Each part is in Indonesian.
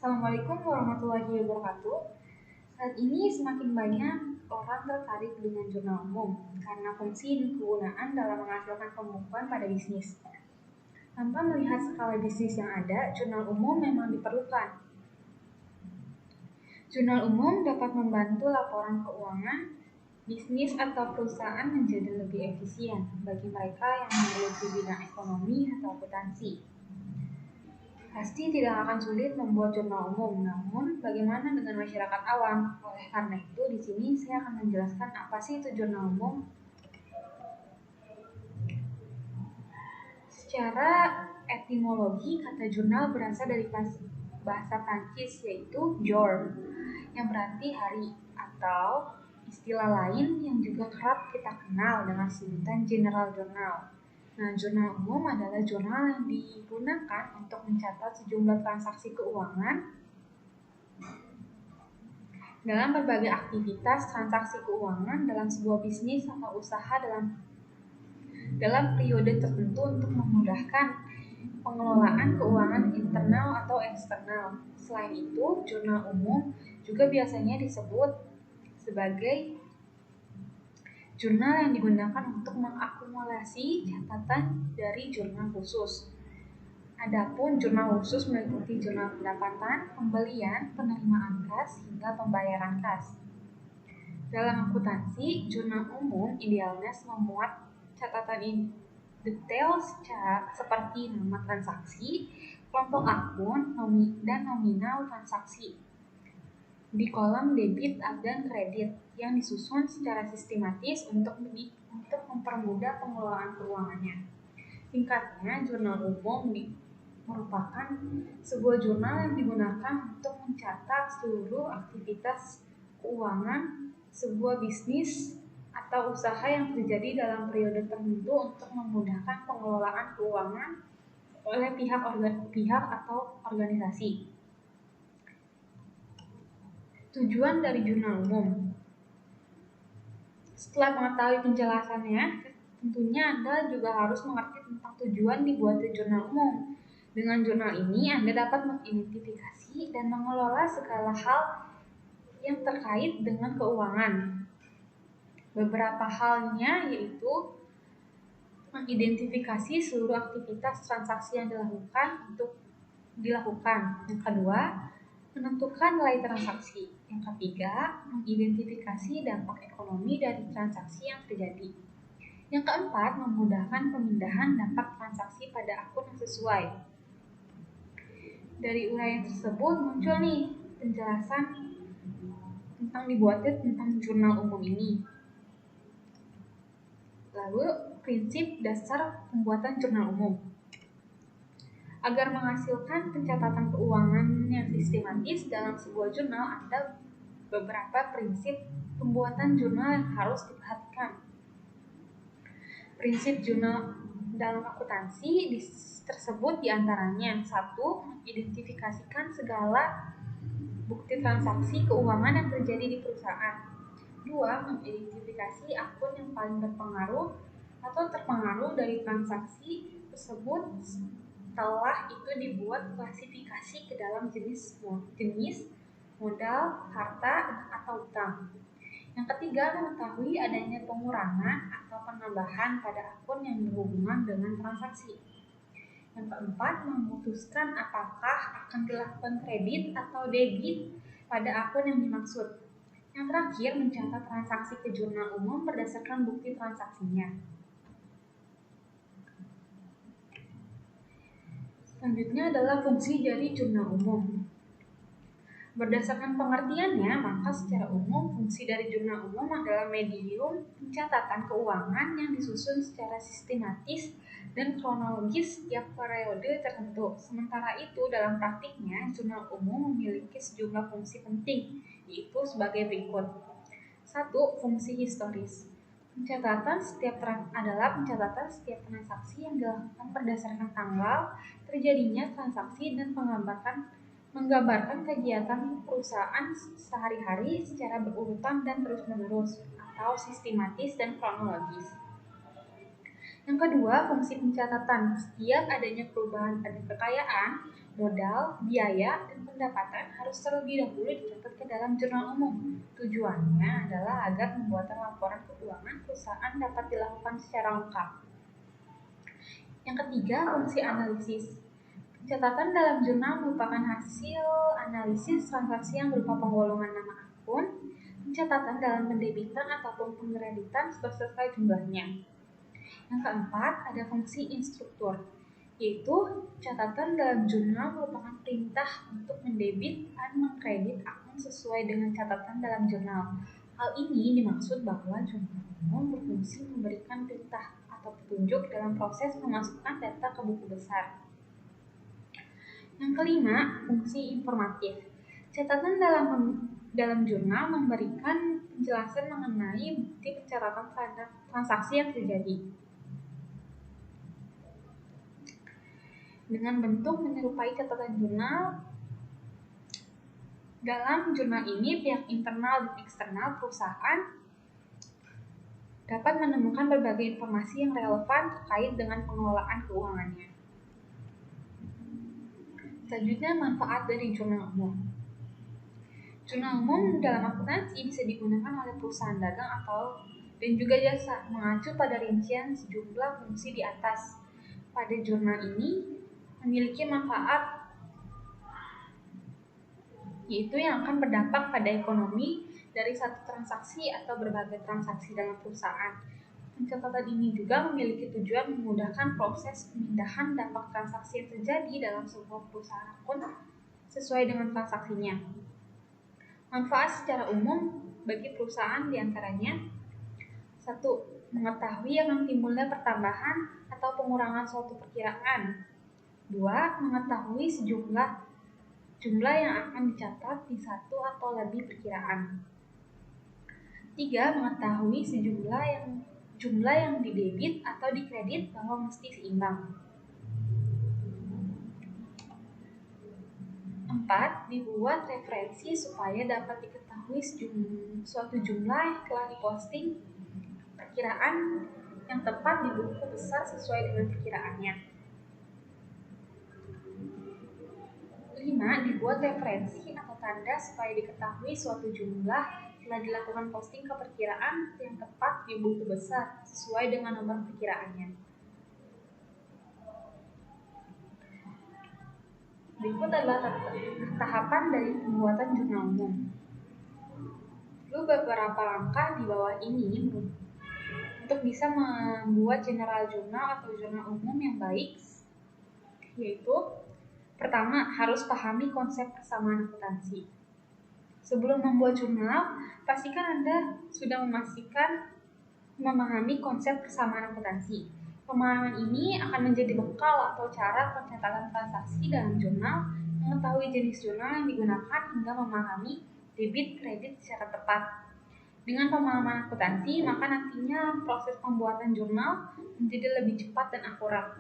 Assalamualaikum warahmatullahi wabarakatuh. Saat ini semakin banyak orang tertarik dengan jurnal umum karena fungsi dan kegunaan dalam menghasilkan pembukuan pada bisnis. Tanpa melihat skala bisnis yang ada, jurnal umum memang diperlukan. Jurnal umum dapat membantu laporan keuangan bisnis atau perusahaan menjadi lebih efisien bagi mereka yang memiliki bidang ekonomi atau akuntansi. Pasti tidak akan sulit membuat jurnal umum, namun bagaimana dengan masyarakat awam? Oleh karena itu, di sini saya akan menjelaskan apa sih itu jurnal umum. Secara etimologi, kata jurnal berasal dari bahasa Prancis yaitu jour, yang berarti hari, atau istilah lain yang juga kerap kita kenal dengan sebutan general journal. Nah, jurnal umum adalah jurnal yang digunakan untuk mencatat sejumlah transaksi keuangan dalam berbagai aktivitas transaksi keuangan dalam sebuah bisnis atau usaha dalam periode tertentu untuk memudahkan pengelolaan keuangan internal atau eksternal. Selain itu, jurnal umum juga biasanya disebut sebagai jurnal yang digunakan untuk mengakumulasi catatan dari jurnal khusus. Adapun jurnal khusus meliputi jurnal pendapatan, pembelian, penerimaan kas, hingga pembayaran kas. Dalam akuntansi, jurnal umum idealnya memuat catatan in detail seperti nama transaksi, kelompok akun, dan nominal transaksi di kolom debit dan kredit yang disusun secara sistematis untuk mempermudah pengelolaan keuangannya. Singkatnya, jurnal umum merupakan sebuah jurnal yang digunakan untuk mencatat seluruh aktivitas keuangan sebuah bisnis atau usaha yang terjadi dalam periode tertentu untuk memudahkan pengelolaan keuangan oleh pihak atau organisasi. Tujuan dari jurnal umum. Setelah mengetahui penjelasannya, tentunya Anda juga harus mengerti tentang tujuan dibuatnya jurnal umum. Dengan jurnal ini, Anda dapat mengidentifikasi dan mengelola segala hal yang terkait dengan keuangan. Beberapa halnya yaitu mengidentifikasi seluruh aktivitas transaksi yang dilakukan. Yang kedua, menentukan nilai transaksi. Yang ketiga, mengidentifikasi dampak ekonomi dari transaksi yang terjadi. Yang keempat, memudahkan pemindahan dampak transaksi pada akun yang sesuai. Dari uraian tersebut muncul nih penjelasan tentang jurnal umum ini. Lalu, prinsip dasar pembuatan jurnal umum. Agar menghasilkan pencatatan keuangan yang sistematis dalam sebuah jurnal, ada beberapa prinsip pembuatan jurnal yang harus diperhatikan. Prinsip jurnal dalam akuntansi tersebut diantaranya: 1. Identifikasikan segala bukti transaksi keuangan yang terjadi di perusahaan. 2. Mengidentifikasi akun yang paling berpengaruh atau terpengaruh dari transaksi tersebut. Setelah itu dibuat klasifikasi ke dalam jenis modal, harta, atau utang. Yang ketiga, mengetahui adanya pengurangan atau penambahan pada akun yang berhubungan dengan transaksi. Yang keempat, memutuskan apakah akan dilakukan kredit atau debit pada akun yang dimaksud. Yang terakhir, mencatat transaksi ke jurnal umum berdasarkan bukti transaksinya. Selanjutnya adalah fungsi dari jurnal umum. Berdasarkan pengertiannya, maka secara umum fungsi dari jurnal umum adalah medium pencatatan keuangan yang disusun secara sistematis dan kronologis setiap periode tertentu. Sementara itu, dalam praktiknya, jurnal umum memiliki sejumlah fungsi penting, yaitu sebagai berikut. 1. Fungsi historis. Pencatatan setiap transaksi yang dilakukan berdasarkan tanggal terjadinya transaksi dan menggambarkan kegiatan perusahaan sehari-hari secara berurutan dan terus-menerus atau sistematis dan kronologis. Yang kedua, fungsi pencatatan. Setiap adanya perubahan pada kekayaan, Modal, biaya, dan pendapatan harus terlebih dahulu dicatat ke dalam jurnal umum. Tujuannya adalah agar pembuatan laporan keuangan perusahaan dapat dilakukan secara lengkap. Yang ketiga, fungsi analisis. Pencatatan dalam jurnal merupakan hasil analisis transaksi yang berupa penggolongan nama akun, pencatatan dalam pendebitan ataupun pengkreditan sesuai jumlahnya. Yang keempat, ada fungsi instruktur, yaitu catatan dalam jurnal merupakan perintah untuk mendebit dan mengkredit akun sesuai dengan catatan dalam jurnal. Hal ini dimaksud bahwa jurnal umum berfungsi memberikan perintah atau petunjuk dalam proses memasukkan data ke buku besar. Yang kelima, fungsi informatif. Catatan dalam jurnal memberikan penjelasan mengenai bukti pencatatan transaksi yang terjadi. Dengan bentuk menyerupai catatan jurnal, dalam jurnal ini pihak internal dan eksternal perusahaan dapat menemukan berbagai informasi yang relevan terkait dengan pengelolaan keuangannya. Selanjutnya, manfaat dari jurnal umum. Jurnal umum dalam akuntansi bisa digunakan oleh perusahaan dagang dan juga jasa, mengacu pada rincian sejumlah fungsi di atas. Pada jurnal ini memiliki manfaat, yaitu yang akan berdampak pada ekonomi dari satu transaksi atau berbagai transaksi dalam perusahaan. Pencatatan ini juga memiliki tujuan memudahkan proses pemindahan dampak transaksi yang terjadi dalam sebuah perusahaan akun sesuai dengan transaksinya. Manfaat secara umum bagi perusahaan diantaranya: 1. Mengetahui akan timbulnya pertambahan atau pengurangan suatu perkiraan. 2. Mengetahui jumlah yang akan dicatat di satu atau lebih perkiraan. 3. Mengetahui jumlah yang didebit atau dikredit bahwa mesti seimbang. 4. Dibuat referensi supaya dapat diketahui suatu jumlah yang telah diposting perkiraan yang tepat di buku besar sesuai dengan perkiraannya. 5. Dibuat referensi atau tanda supaya diketahui suatu jumlah telah dilakukan posting ke perkiraan yang tepat di buku besar sesuai dengan nomor perkiraannya. Berikut adalah tahapan dari pembuatan jurnal umum. Lalu beberapa langkah di bawah ini untuk bisa membuat general jurnal atau jurnal umum yang baik, yaitu: pertama, harus pahami konsep persamaan akuntansi. Sebelum membuat jurnal, pastikan Anda sudah memahami konsep persamaan akuntansi. Pemahaman ini akan menjadi bekal atau cara pencatatan transaksi dalam jurnal, mengetahui jenis jurnal yang digunakan hingga memahami debit kredit secara tepat. Dengan pemahaman akuntansi, maka nantinya proses pembuatan jurnal menjadi lebih cepat dan akurat.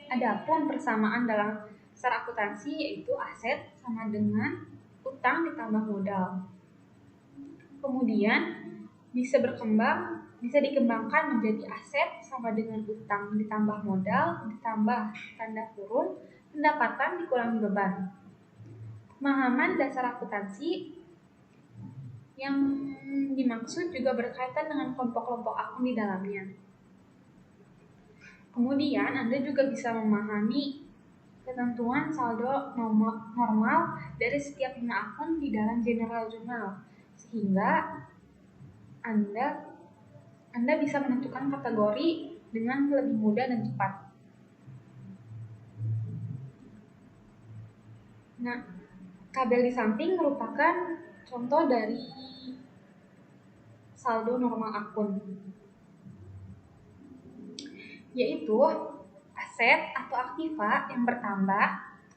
Adapun persamaan dalam secara akuntansi yaitu aset sama dengan utang ditambah modal. Kemudian bisa dikembangkan menjadi aset sama dengan utang ditambah modal ditambah tanda kurung pendapatan dikurangi beban. Pemahaman dasar akuntansi yang dimaksud juga berkaitan dengan kelompok-kelompok akun di dalamnya. Kemudian Anda juga bisa memahami ketentuan saldo normal dari setiap 5 akun di dalam general journal, sehingga Anda bisa menentukan kategori dengan lebih mudah dan cepat. Nah, tabel di samping merupakan contoh dari saldo normal akun, yaitu aset atau aktiva yang bertambah,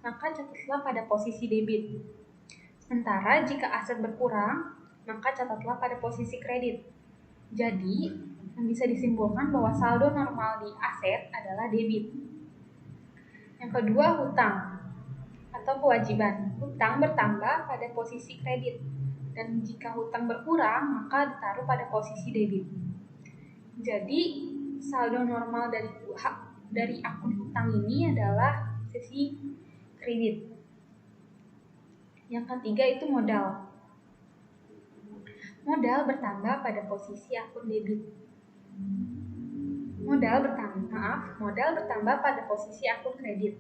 maka catatlah pada posisi debit. Sementara jika aset berkurang, maka catatlah pada posisi kredit. Jadi, yang bisa disimpulkan bahwa saldo normal di aset adalah debit. Yang kedua, hutang atau kewajiban. Hutang bertambah pada posisi kredit, dan jika hutang berkurang, maka ditaruh pada posisi debit. Jadi, saldo normal dari akun hutang ini adalah sisi kredit. Yang ketiga itu modal. Modal bertambah pada posisi akun debit. Modal bertambah pada posisi akun kredit,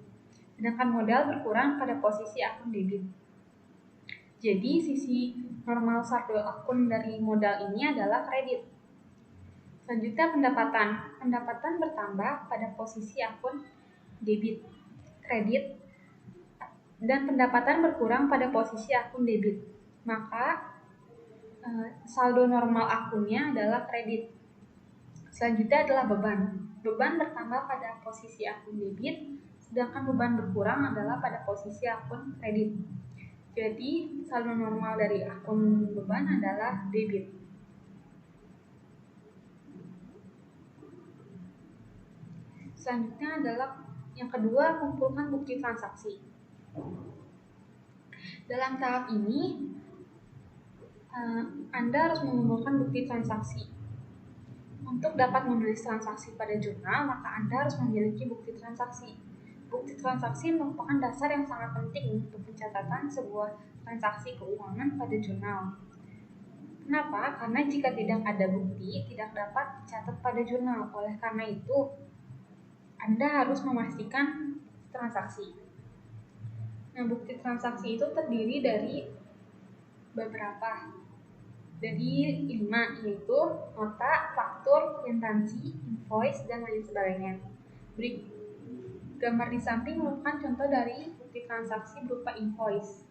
sedangkan modal berkurang pada posisi akun debit. Jadi sisi normal saldo akun dari modal ini adalah kredit. Selanjutnya pendapatan. Pendapatan bertambah pada posisi akun debit, kredit, dan pendapatan berkurang pada posisi akun debit. Maka saldo normal akunnya adalah kredit. Selanjutnya adalah beban. Beban bertambah pada posisi akun debit, sedangkan beban berkurang adalah pada posisi akun kredit. Jadi saldo normal dari akun beban adalah debit. Selanjutnya adalah yang kedua, kumpulkan bukti transaksi. Dalam tahap ini Anda harus mengumpulkan bukti transaksi. Untuk dapat menulis transaksi pada jurnal, maka Anda harus memiliki bukti transaksi. Bukti transaksi merupakan dasar yang sangat penting untuk pencatatan sebuah transaksi keuangan pada jurnal. Kenapa? Karena jika tidak ada bukti, tidak dapat dicatat pada jurnal. Oleh karena itu, Anda harus memastikan transaksi. Nah, bukti transaksi itu terdiri dari beberapa. Dari 5, yaitu nota, faktur, kwitansi, invoice, dan lain sebagainya. Gambar di samping merupakan contoh dari bukti transaksi berupa invoice.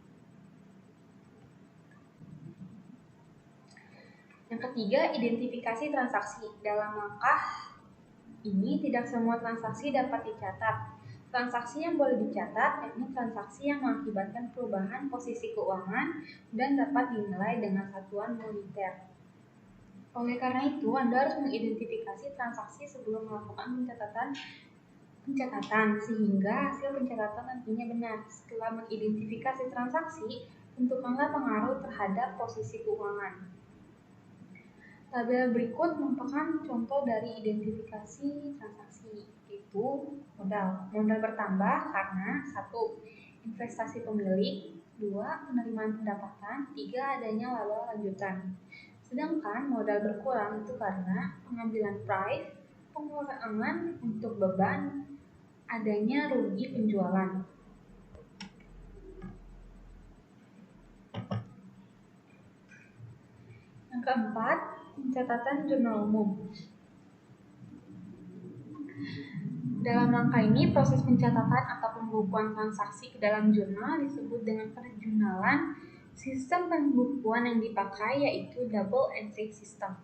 Yang ketiga, identifikasi transaksi. Dalam langkah ini tidak semua transaksi dapat dicatat. Transaksi yang boleh dicatat yakni transaksi yang mengakibatkan perubahan posisi keuangan dan dapat dinilai dengan satuan moneter. Oleh karena itu, Anda harus mengidentifikasi transaksi sebelum melakukan pencatatan sehingga hasil pencatatan nantinya benar. Setelah mengidentifikasi transaksi, tentukanlah pengaruh terhadap posisi keuangan. Tabel berikut merupakan contoh dari identifikasi transaksi, yaitu modal. Modal bertambah karena 1. Investasi pemilik, 2. Penerimaan pendapatan, 3. Adanya laba lanjutan. Sedangkan modal berkurang itu karena pengambilan price, pengurangan untuk beban, adanya rugi penjualan. Yang keempat, pencatatan jurnal umum. Dalam langkah ini, proses pencatatan atau pembukuan transaksi ke dalam jurnal disebut dengan perjurnalan. Sistem pembukuan yang dipakai yaitu double entry system.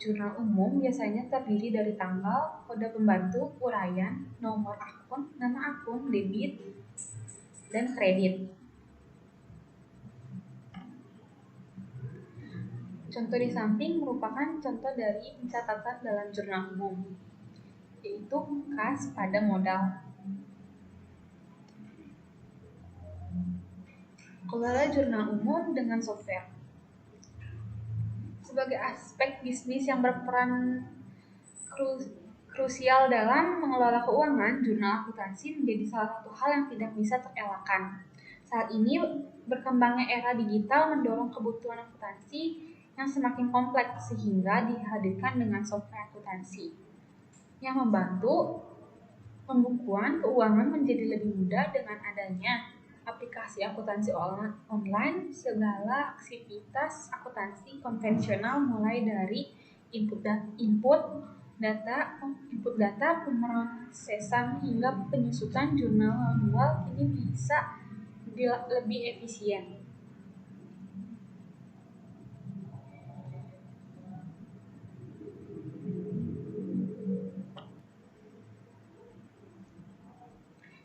Jurnal umum biasanya terdiri dari tanggal, kode pembantu, uraian, nomor akun, nama akun, debit, dan kredit. Contoh di samping merupakan contoh dari pencatatan dalam jurnal umum, yaitu kas pada modal. Kelola jurnal umum dengan software. Sebagai aspek bisnis yang berperan krusial dalam mengelola keuangan, jurnal akuntansi menjadi salah satu hal yang tidak bisa terelakkan. Saat ini, berkembangnya era digital mendorong kebutuhan akuntansi yang semakin kompleks sehingga dihadirkan dengan software akuntansi yang membantu pembukuan keuangan menjadi lebih mudah dengan adanya aplikasi akuntansi online. Segala aktivitas akuntansi konvensional mulai dari input data, pemrosesan hingga penyusutan jurnal manual ini bisa lebih efisien.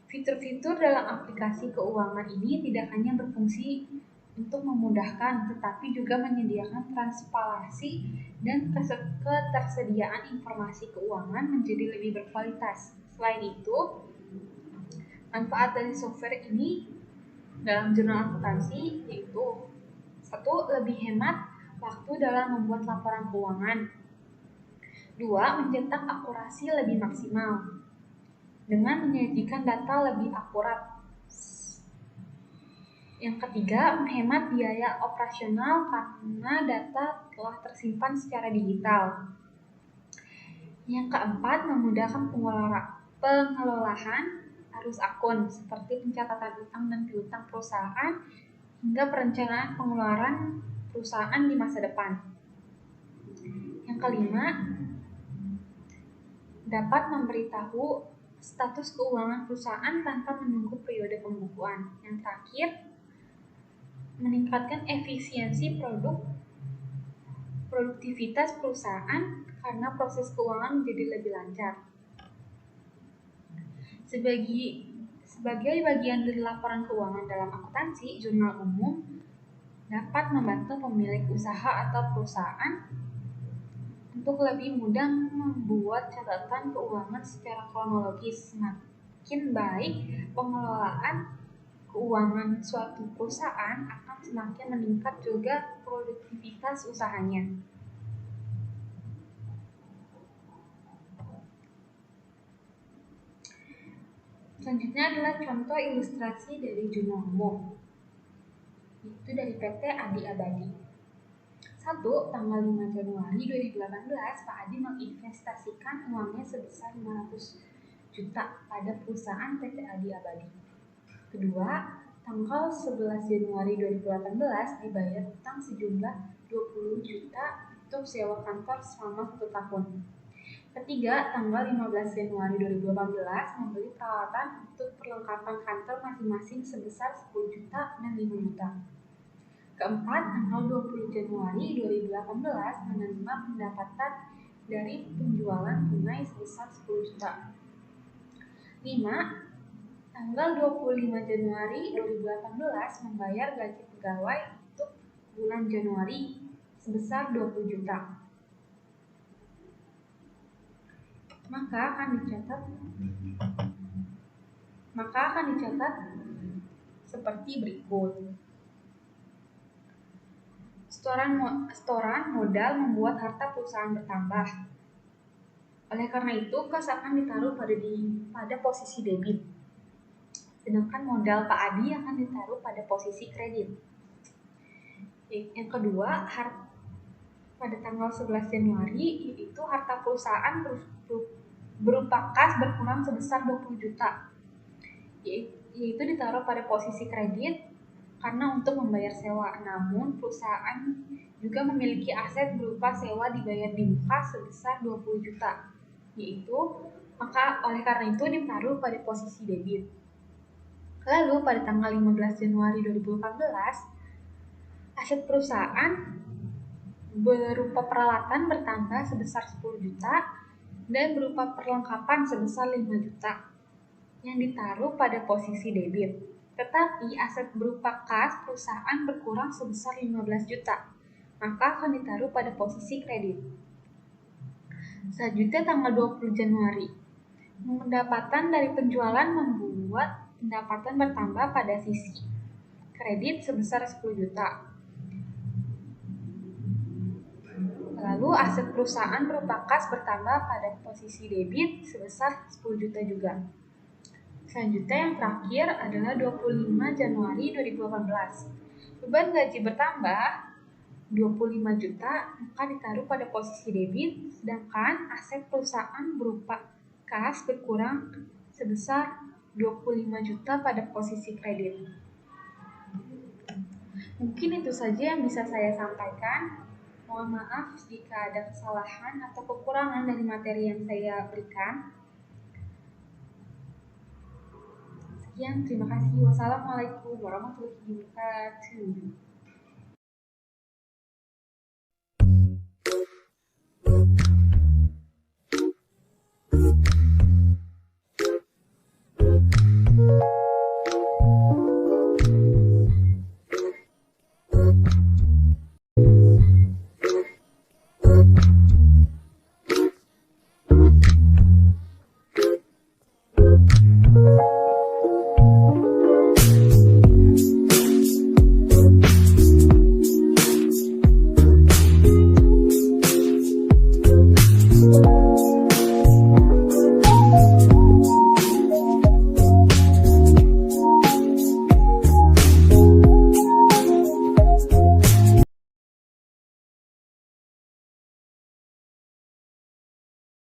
Fitur-fitur dalam aplikasi keuangan ini tidak hanya berfungsi untuk memudahkan, tetapi juga menyediakan transparansi dan ketersediaan informasi keuangan menjadi lebih berkualitas. Selain itu, manfaat dari software ini dalam jurnal akuntansi yaitu 1. Lebih hemat waktu dalam membuat laporan keuangan. 2. Mencetak akurasi lebih maksimal dengan menyajikan data lebih akurat. Yang ketiga, menghemat biaya operasional karena data telah tersimpan secara digital. Yang keempat, memudahkan pengelolaan arus akun seperti pencatatan utang dan piutang perusahaan hingga perencanaan pengeluaran perusahaan di masa depan. Yang kelima, dapat memberitahu status keuangan perusahaan tanpa menunggu periode pembukuan. Yang terakhir, meningkatkan efisiensi produktivitas perusahaan karena proses keuangan menjadi lebih lancar. Sebagai bagian dari laporan keuangan dalam akuntansi, jurnal umum dapat membantu pemilik usaha atau perusahaan untuk lebih mudah membuat catatan keuangan secara kronologis. Semakin baik pengelolaan keuangan suatu perusahaan, akan semakin meningkat juga produktivitas usahanya. Selanjutnya adalah contoh ilustrasi dari jurnal umum, yaitu dari PT Adi Abadi. 1. Tanggal 5 Januari 2018, Pak Adi menginvestasikan uangnya sebesar 500 juta pada perusahaan PT Adi Abadi. Kedua, tanggal 11 Januari 2018 dibayar utang sejumlah 20 juta untuk sewa kantor selama 1 tahun. Ketiga, tanggal 15 Januari 2018 membeli peralatan untuk perlengkapan kantor masing-masing sebesar 10 juta dan 5 juta. Keempat, tanggal 20 Januari 2018 menerima pendapatan dari penjualan tunai sebesar 10 juta. 5. Tanggal 25 Januari 2018 membayar gaji pegawai untuk bulan Januari sebesar 20 juta. Maka akan dicatat seperti berikut. Setoran modal membuat harta perusahaan bertambah. Oleh karena itu, kas akan ditaruh pada posisi debit. Sedangkan modal Pak Adi akan ditaruh pada posisi kredit. Yang kedua, pada tanggal 11 Januari, yaitu harta perusahaan berupa kas berkurang sebesar 20 juta. Yaitu ditaruh pada posisi kredit karena untuk membayar sewa. Namun, perusahaan juga memiliki aset berupa sewa dibayar di muka sebesar 20 juta. Maka oleh karena itu ditaruh pada posisi debit. Lalu pada tanggal 15 Januari 2014, aset perusahaan berupa peralatan bertambah sebesar 10 juta dan berupa perlengkapan sebesar 5 juta yang ditaruh pada posisi debit. Tetapi aset berupa kas perusahaan berkurang sebesar 15 juta, maka akan ditaruh pada posisi kredit. Selanjutnya tanggal 20 Januari, pendapatan dari penjualan membuat pendapatan bertambah pada sisi kredit sebesar 10 juta. Lalu aset perusahaan berupa kas bertambah pada posisi debit sebesar 10 juta juga. Selanjutnya yang terakhir adalah 25 Januari 2018. Beban gaji bertambah 25 juta, maka ditaruh pada posisi debit, sedangkan aset perusahaan berupa kas berkurang sebesar 25 juta pada posisi kredit. Mungkin itu saja yang bisa saya sampaikan. Mohon maaf jika ada kesalahan atau kekurangan dari materi yang saya berikan. Sekian, terima kasih. Wassalamualaikum warahmatullahi wabarakatuh.